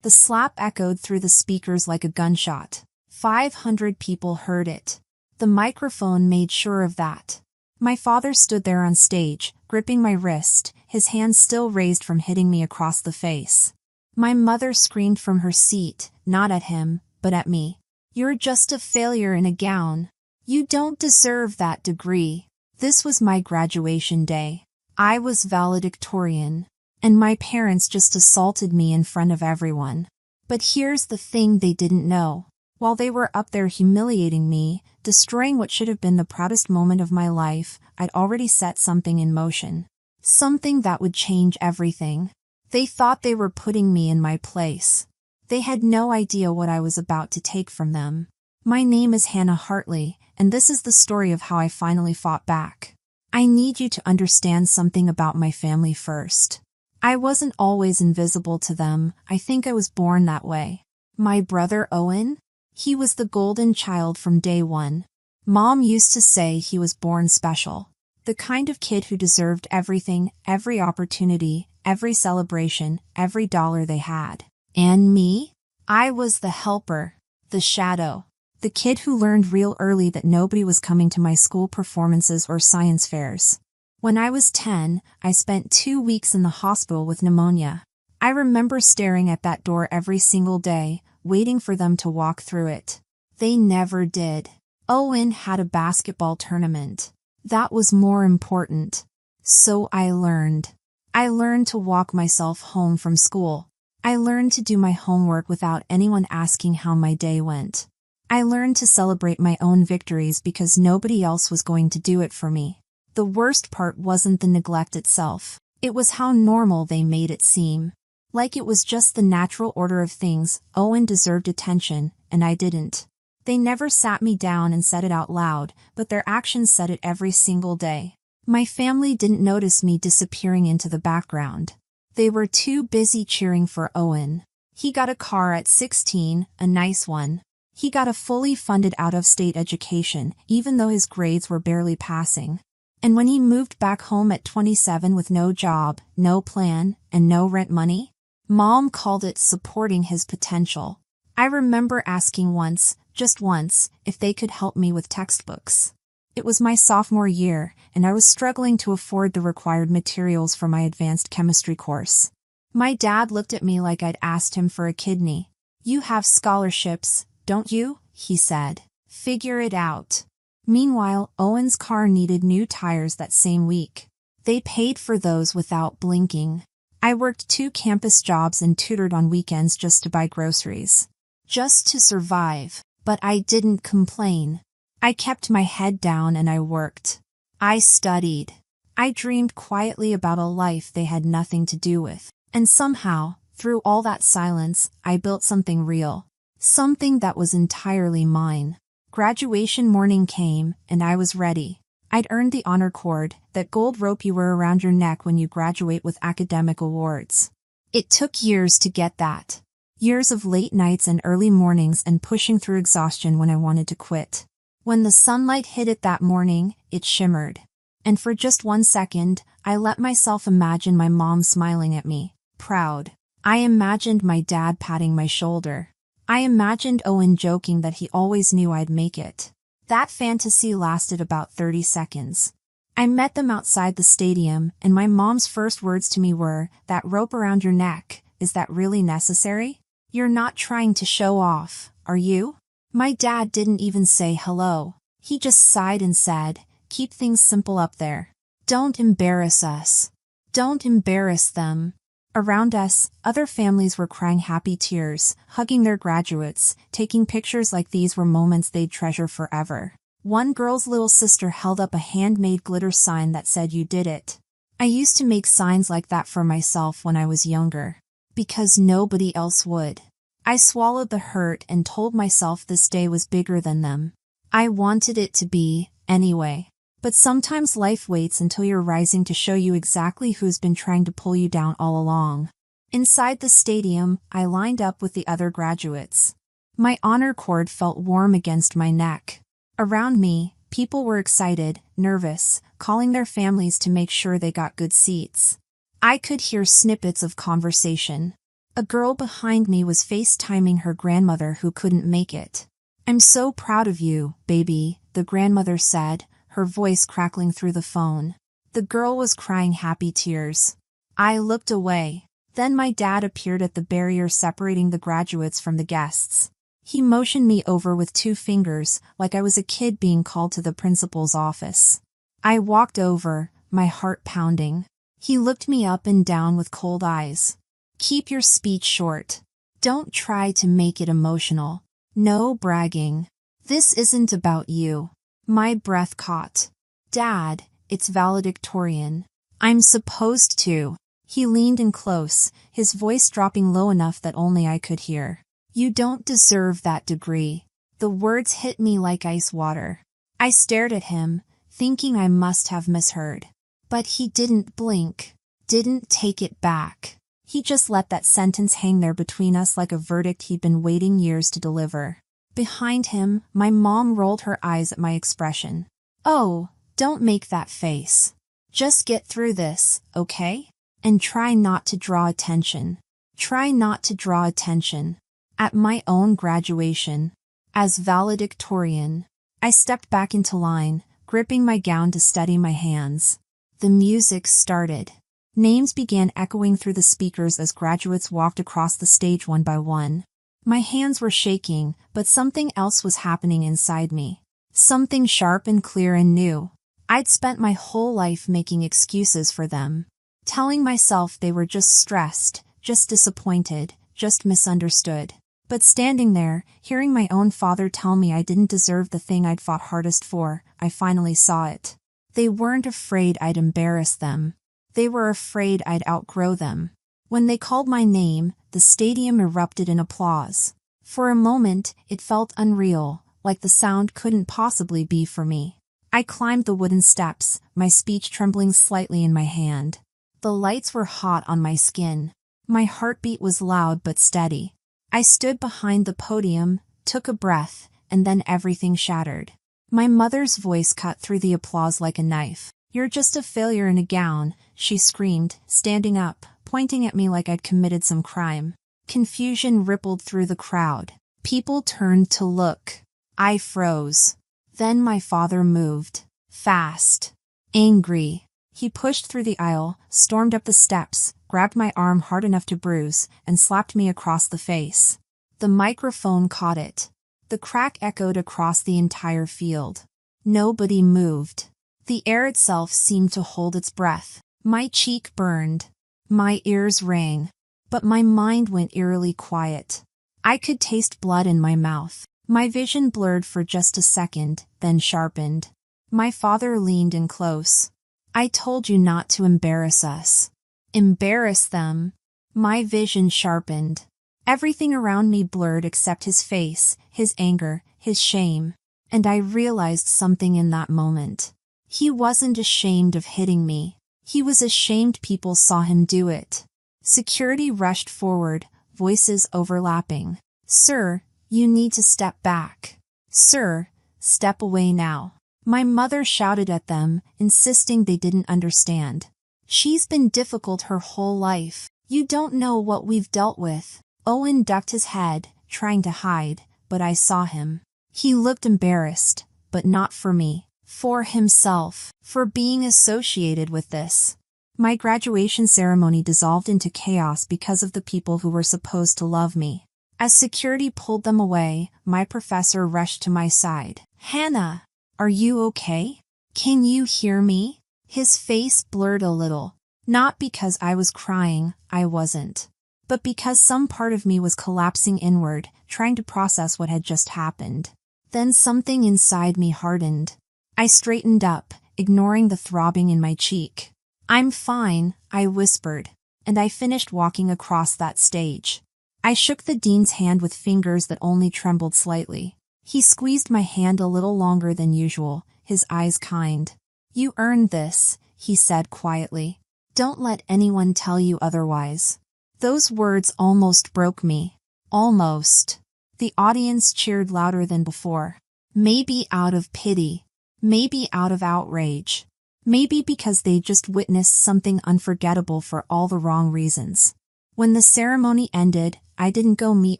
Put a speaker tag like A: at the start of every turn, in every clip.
A: The slap echoed through the speakers like a gunshot. 500 people heard it. The microphone made sure of that. My father stood there on stage, gripping my wrist, his hands still raised from hitting me across the face. My mother screamed from her seat, not at him, but at me. "You're just a failure in a gown. You don't deserve that degree." This was my graduation day. I was valedictorian. And my parents just assaulted me in front of everyone. But here's the thing they didn't know. While they were up there humiliating me, destroying what should have been the proudest moment of my life, I'd already set something in motion. Something that would change everything. They thought they were putting me in my place. They had no idea what I was about to take from them. My name is Hannah Hartley, and this is the story of how I finally fought back. I need you to understand something about my family first. I wasn't always invisible to them. I think I was born that way. My brother Owen? He was the golden child from day one. Mom used to say he was born special. The kind of kid who deserved everything, every opportunity, every celebration, every dollar they had. And me? I was the helper, the shadow. The kid who learned real early that nobody was coming to my school performances or science fairs. When I was 10, I spent 2 weeks in the hospital with pneumonia. I remember staring at that door every single day, waiting for them to walk through it. They never did. Owen had a basketball tournament. That was more important. So I learned. I learned to walk myself home from school. I learned to do my homework without anyone asking how my day went. I learned to celebrate my own victories because nobody else was going to do it for me. The worst part wasn't the neglect itself. It was how normal they made it seem. Like it was just the natural order of things. Owen deserved attention, and I didn't. They never sat me down and said it out loud, but their actions said it every single day. My family didn't notice me disappearing into the background. They were too busy cheering for Owen. He got a car at 16, a nice one. He got a fully funded out-of-state education, even though his grades were barely passing. And when he moved back home at 27 with no job, no plan, and no rent money, Mom called it supporting his potential. I remember asking once, just once, if they could help me with textbooks. It was my sophomore year, and I was struggling to afford the required materials for my advanced chemistry course. My dad looked at me like I'd asked him for a kidney. "You have scholarships, don't you?" he said. "Figure it out." Meanwhile, Owen's car needed new tires that same week. They paid for those without blinking. I worked 2 campus jobs and tutored on weekends just to buy groceries. Just to survive. But I didn't complain. I kept my head down and I worked. I studied. I dreamed quietly about a life they had nothing to do with. And somehow, through all that silence, I built something real. Something that was entirely mine. Graduation morning came, and I was ready. I'd earned the honor cord, that gold rope you wear around your neck when you graduate with academic awards. It took years to get that. Years of late nights and early mornings and pushing through exhaustion when I wanted to quit. When the sunlight hit it that morning, it shimmered. And for just 1 second, I let myself imagine my mom smiling at me, proud. I imagined my dad patting my shoulder. I imagined Owen joking that he always knew I'd make it. That fantasy lasted about 30 seconds. I met them outside the stadium, and my mom's first words to me were, "That rope around your neck, is that really necessary? You're not trying to show off, are you?" My dad didn't even say hello. He just sighed and said, "Keep things simple up there. Don't embarrass us. Don't embarrass them." Around us, other families were crying happy tears, hugging their graduates, taking pictures like these were moments they'd treasure forever. One girl's little sister held up a handmade glitter sign that said, "You did it." I used to make signs like that for myself when I was younger. Because nobody else would. I swallowed the hurt and told myself this day was bigger than them. I wanted it to be, anyway. But sometimes life waits until you're rising to show you exactly who's been trying to pull you down all along. Inside the stadium, I lined up with the other graduates. My honor cord felt warm against my neck. Around me, people were excited, nervous, calling their families to make sure they got good seats. I could hear snippets of conversation. A girl behind me was FaceTiming her grandmother who couldn't make it. "I'm so proud of you, baby," the grandmother said, her voice crackling through the phone. The girl was crying happy tears. I looked away. Then my dad appeared at the barrier separating the graduates from the guests. He motioned me over with 2 fingers, like I was a kid being called to the principal's office. I walked over, my heart pounding. He looked me up and down with cold eyes. "Keep your speech short. Don't try to make it emotional. No bragging. This isn't about you." My breath caught. "Dad, it's valedictorian. I'm supposed to." He leaned in close, his voice dropping low enough that only I could hear. "You don't deserve that degree." The words hit me like ice water. I stared at him, thinking I must have misheard. But he didn't blink, didn't take it back. He just let that sentence hang there between us like a verdict he'd been waiting years to deliver. Behind him, my mom rolled her eyes at my expression. "Oh, don't make that face. Just get through this, okay? And try not to draw attention. Try not to draw attention." At my own graduation, as valedictorian, I stepped back into line, gripping my gown to steady my hands. The music started. Names began echoing through the speakers as graduates walked across the stage one by one. My hands were shaking, but something else was happening inside me. Something sharp and clear and new. I'd spent my whole life making excuses for them, telling myself they were just stressed, just disappointed, just misunderstood. But standing there, hearing my own father tell me I didn't deserve the thing I'd fought hardest for, I finally saw it. They weren't afraid I'd embarrass them. They were afraid I'd outgrow them. When they called my name, the stadium erupted in applause. For a moment, it felt unreal, like the sound couldn't possibly be for me. I climbed the wooden steps, my speech trembling slightly in my hand. The lights were hot on my skin. My heartbeat was loud but steady. I stood behind the podium, took a breath, and then everything shattered. My mother's voice cut through the applause like a knife. "You're just a failure in a gown," she screamed, standing up, pointing at me like I'd committed some crime. Confusion rippled through the crowd. People turned to look. I froze. Then my father moved. Fast. Angry. He pushed through the aisle, stormed up the steps, grabbed my arm hard enough to bruise, and slapped me across the face. The microphone caught it. The crack echoed across the entire field. Nobody moved. The air itself seemed to hold its breath. My cheek burned. My ears rang. But my mind went eerily quiet. I could taste blood in my mouth. My vision blurred for just a second, then sharpened. My father leaned in close. "I told you not to embarrass us." Embarrass them? My vision sharpened. Everything around me blurred except his face, his anger, his shame. And I realized something in that moment. He wasn't ashamed of hitting me. He was ashamed people saw him do it. Security rushed forward, voices overlapping. "Sir, you need to step back. Sir, step away now." My mother shouted at them, insisting they didn't understand. "She's been difficult her whole life. You don't know what we've dealt with." Owen ducked his head, trying to hide, but I saw him. He looked embarrassed, but not for me. For himself. For being associated with this. My graduation ceremony dissolved into chaos because of the people who were supposed to love me. As security pulled them away, my professor rushed to my side. "Hannah, are you okay? Can you hear me?" His face blurred a little. Not because I was crying, I wasn't. But because some part of me was collapsing inward, trying to process what had just happened. Then something inside me hardened. I straightened up, ignoring the throbbing in my cheek. "I'm fine," I whispered, and I finished walking across that stage. I shook the dean's hand with fingers that only trembled slightly. He squeezed my hand a little longer than usual, his eyes kind. "You earned this," he said quietly. "Don't let anyone tell you otherwise." Those words almost broke me. Almost. The audience cheered louder than before. Maybe out of pity. Maybe out of outrage. Maybe because they just witnessed something unforgettable for all the wrong reasons. When the ceremony ended, I didn't go meet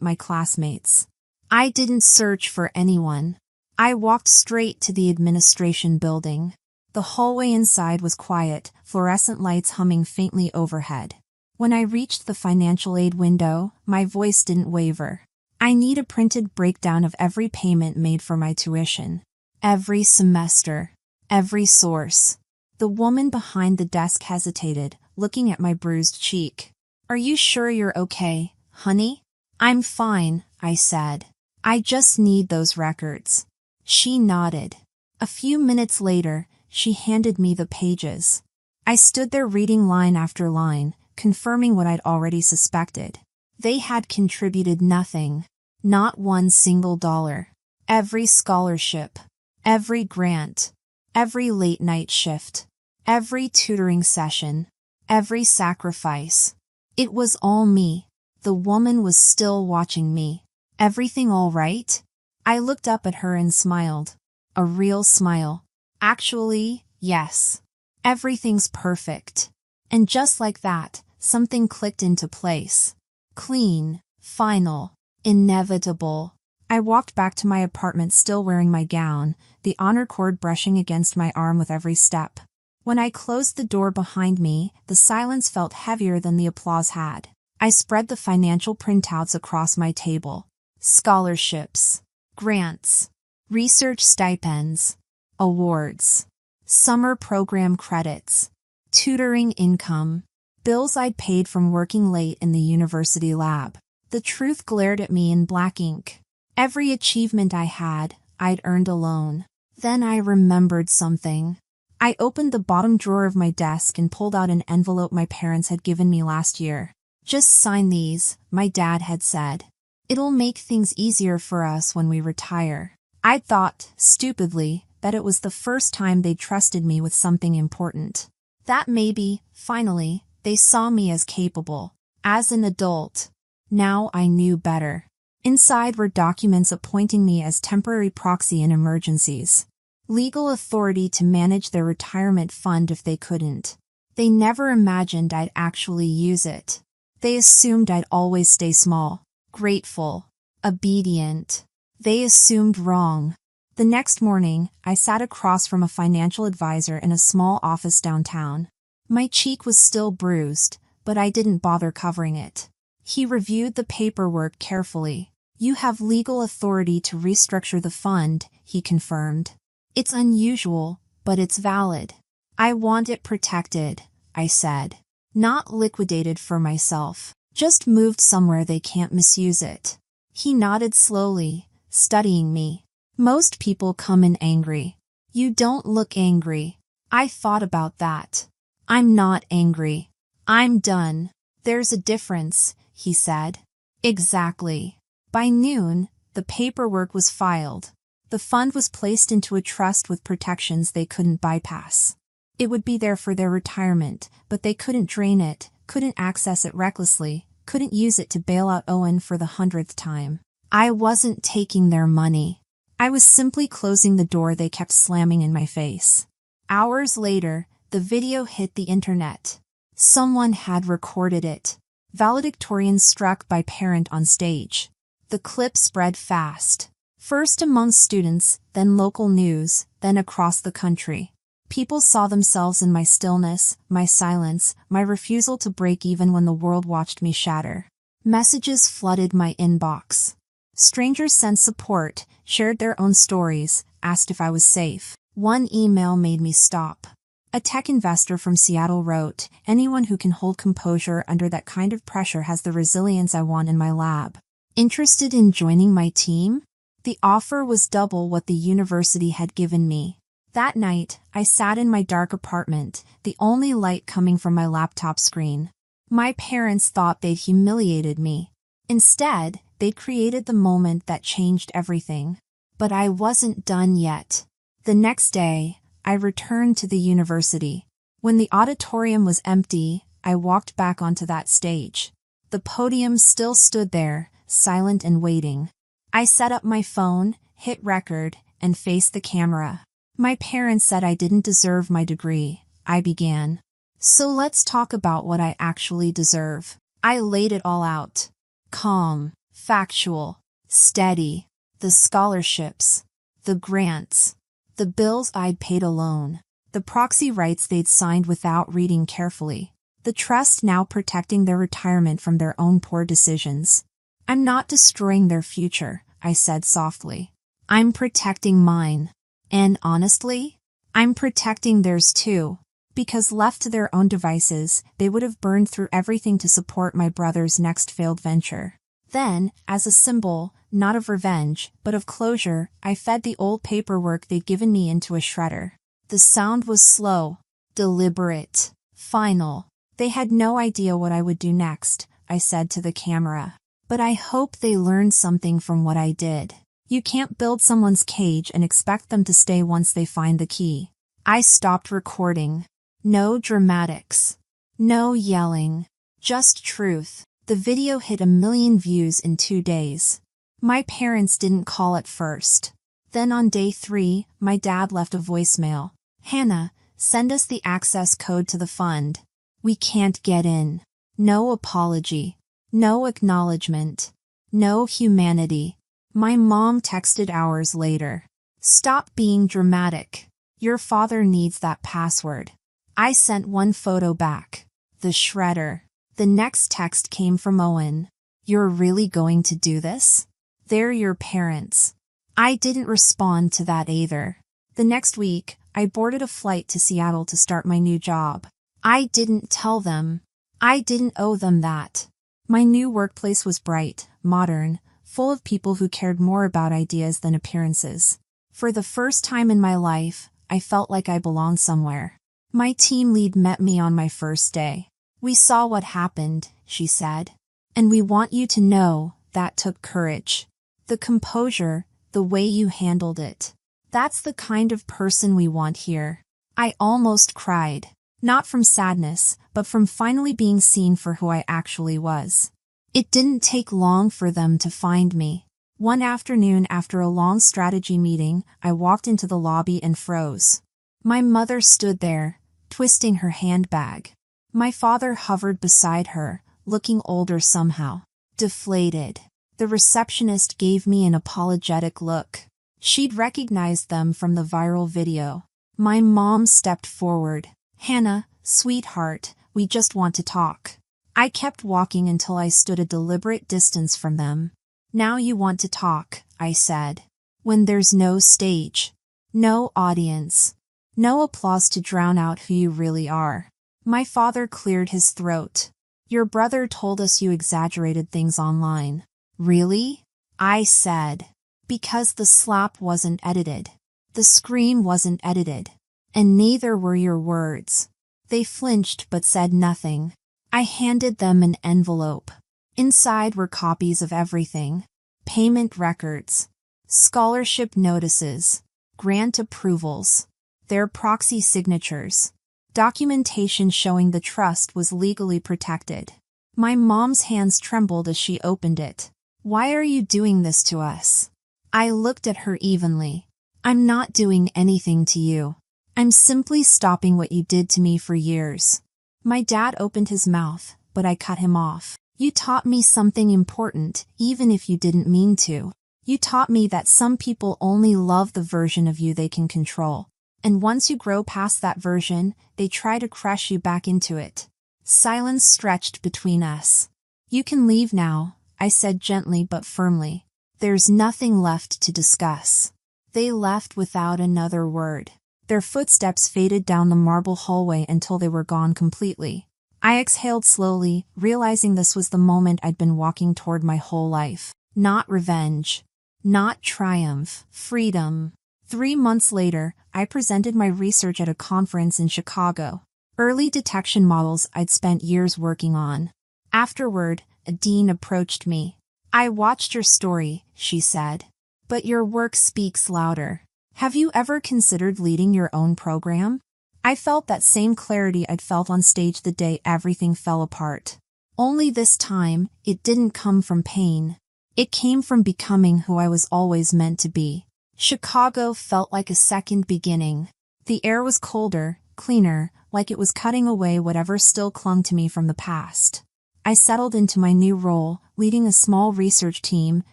A: my classmates. I didn't search for anyone. I walked straight to the administration building. The hallway inside was quiet, fluorescent lights humming faintly overhead. When I reached the financial aid window, my voice didn't waver. I need a printed breakdown of every payment made for my tuition. Every semester. Every source. The woman behind the desk hesitated, looking at my bruised cheek. "Are you sure you're okay, honey?" "I'm fine," I said. "I just need those records." She nodded. A few minutes later, she handed me the pages. I stood there reading line after line, confirming what I'd already suspected. They had contributed nothing. Not one single dollar. Every scholarship. Every grant. Every late-night shift. Every tutoring session. Every sacrifice. It was all me. The woman was still watching me. "Everything all right?" I looked up at her and smiled. A real smile. "Actually, yes. Everything's perfect." And just like that, something clicked into place. Clean, final, inevitable. I walked back to my apartment still wearing my gown, the honor cord brushing against my arm with every step. When I closed the door behind me, the silence felt heavier than the applause had. I spread the financial printouts across my table. Scholarships, grants, research stipends, awards, summer program credits, tutoring income, bills I'd paid from working late in the university lab. The truth glared at me in black ink. Every achievement I had, I'd earned alone. Then I remembered something. I opened the bottom drawer of my desk and pulled out an envelope my parents had given me last year. "Just sign these," my dad had said. "It'll make things easier for us when we retire." I'd thought, stupidly, that it was the first time they'd trusted me with something important. That maybe, finally, they saw me as capable, as an adult. Now I knew better. Inside were documents appointing me as temporary proxy in emergencies. Legal authority to manage their retirement fund if they couldn't. They never imagined I'd actually use it. They assumed I'd always stay small, grateful, obedient. They assumed wrong. The next morning, I sat across from a financial advisor in a small office downtown. My cheek was still bruised, but I didn't bother covering it. He reviewed the paperwork carefully. "You have legal authority to restructure the fund," he confirmed. "It's unusual, but it's valid." "I want it protected," I said. "Not liquidated for myself. Just moved somewhere they can't misuse it." He nodded slowly, studying me. "Most people come in angry. You don't look angry." I thought about that. "I'm not angry. I'm done." "There's a difference," he said. "Exactly." By noon, the paperwork was filed. The fund was placed into a trust with protections they couldn't bypass. It would be there for their retirement, but they couldn't drain it, couldn't access it recklessly, couldn't use it to bail out Owen for the 100th time. I wasn't taking their money. I was simply closing the door they kept slamming in my face. Hours later, the video hit the internet. Someone had recorded it. Valedictorian struck by parent on stage. The clip spread fast. First among students, then local news, then across the country. People saw themselves in my stillness, my silence, my refusal to break even when the world watched me shatter. Messages flooded my inbox. Strangers sent support, shared their own stories, asked if I was safe. One email made me stop. A tech investor from Seattle wrote, "Anyone who can hold composure under that kind of pressure has the resilience I want in my lab. Interested in joining my team?" The offer was double what the university had given me. That night, I sat in my dark apartment, the only light coming from my laptop screen. My parents thought they'd humiliated me. Instead, they'd created the moment that changed everything. But I wasn't done yet. The next day, I returned to the university. When the auditorium was empty, I walked back onto that stage. The podium still stood there, silent and waiting. I set up my phone, hit record, and faced the camera. "My parents said I didn't deserve my degree," I began. "So let's talk about what I actually deserve. I laid it all out. Calm, factual, steady. The scholarships, the grants, the bills I'd paid alone, the proxy rights they'd signed without reading carefully, the trust now protecting their retirement from their own poor decisions. I'm not destroying their future, I said softly. I'm protecting mine. And honestly, I'm protecting theirs too, because left to their own devices, they would have burned through everything to support my brother's next failed venture. Then, as a symbol, not of revenge, but of closure, I fed the old paperwork they'd given me into a shredder. The sound was slow, deliberate, final. They had no idea what I would do next, I said to the camera. But I hope they learned something from what I did. You can't build someone's cage and expect them to stay once they find the key. I stopped recording. No dramatics. No yelling. Just truth. The video hit 1 million views in 2 days. My parents didn't call at first. Then on day 3, my dad left a voicemail. Hannah, send us the access code to the fund. We can't get in. No apology. No acknowledgement. No humanity. My mom texted hours later. Stop being dramatic. Your father needs that password. I sent one photo back. The shredder. The next text came from Owen. You're really going to do this? They're your parents. I didn't respond to that either. The next week, I boarded a flight to Seattle to start my new job. I didn't tell them. I didn't owe them that. My new workplace was bright, modern, full of people who cared more about ideas than appearances. For the first time in my life, I felt like I belonged somewhere. My team lead met me on my first day. We saw what happened, she said. And we want you to know that took courage. The composure, the way you handled it. That's the kind of person we want here. I almost cried. Not from sadness, but from finally being seen for who I actually was. It didn't take long for them to find me. One afternoon after a long strategy meeting, I walked into the lobby and froze. My mother stood there, twisting her handbag. My father hovered beside her, looking older somehow. Deflated. The receptionist gave me an apologetic look. She'd recognized them from the viral video. My mom stepped forward. Hannah, sweetheart, we just want to talk. I kept walking until I stood a deliberate distance from them. Now you want to talk, I said. When there's no stage. No audience. No applause to drown out who you really are. My father cleared his throat. Your brother told us you exaggerated things online. Really? I said. Because the slap wasn't edited. The scream wasn't edited. And neither were your words. They flinched but said nothing. I handed them an envelope. Inside were copies of everything. Payment records. Scholarship notices. Grant approvals. Their proxy signatures. Documentation showing the trust was legally protected. My mom's hands trembled as she opened it. Why are you doing this to us? I looked at her evenly. I'm not doing anything to you. I'm simply stopping what you did to me for years. My dad opened his mouth, but I cut him off. You taught me something important, even if you didn't mean to. You taught me that some people only love the version of you they can control. And once you grow past that version, they try to crush you back into it. Silence stretched between us. You can leave now, I said gently but firmly. There's nothing left to discuss. They left without another word. Their footsteps faded down the marble hallway until they were gone completely. I exhaled slowly, realizing this was the moment I'd been walking toward my whole life. Not revenge. Not triumph. Freedom. 3 months later, I presented my research at a conference in Chicago. Early detection models I'd spent years working on. Afterward, a dean approached me. I watched your story, she said. But your work speaks louder. Have you ever considered leading your own program? I felt that same clarity I'd felt on stage the day everything fell apart. Only this time, it didn't come from pain. It came from becoming who I was always meant to be. Chicago felt like a second beginning. The air was colder, cleaner, like it was cutting away whatever still clung to me from the past. I settled into my new role, leading a small research team,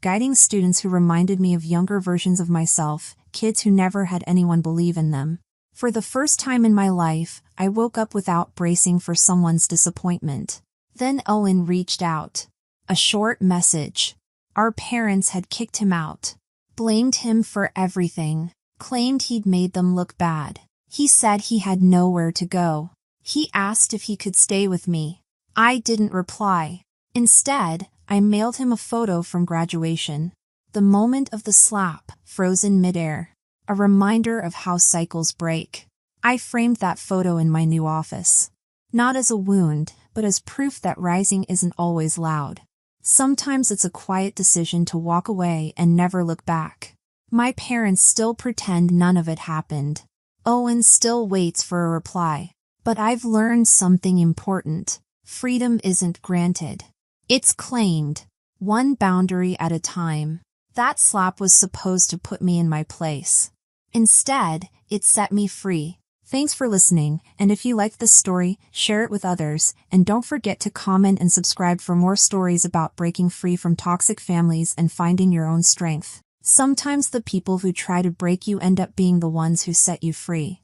A: guiding students who reminded me of younger versions of myself, kids who never had anyone believe in them. For the first time in my life, I woke up without bracing for someone's disappointment. Then Owen reached out. A short message. Our parents had kicked him out. Blamed him for everything. Claimed he'd made them look bad. He said he had nowhere to go. He asked if he could stay with me. I didn't reply. Instead, I mailed him a photo from graduation. The moment of the slap, frozen midair. A reminder of how cycles break. I framed that photo in my new office. Not as a wound, but as proof that rising isn't always loud. Sometimes it's a quiet decision to walk away and never look back. My parents still pretend none of it happened. Owen still waits for a reply. But I've learned something important. Freedom isn't granted. It's claimed. One boundary at a time. That slap was supposed to put me in my place. Instead, it set me free. Thanks for listening, and if you liked this story, share it with others, and don't forget to comment and subscribe for more stories about breaking free from toxic families and finding your own strength. Sometimes the people who try to break you end up being the ones who set you free.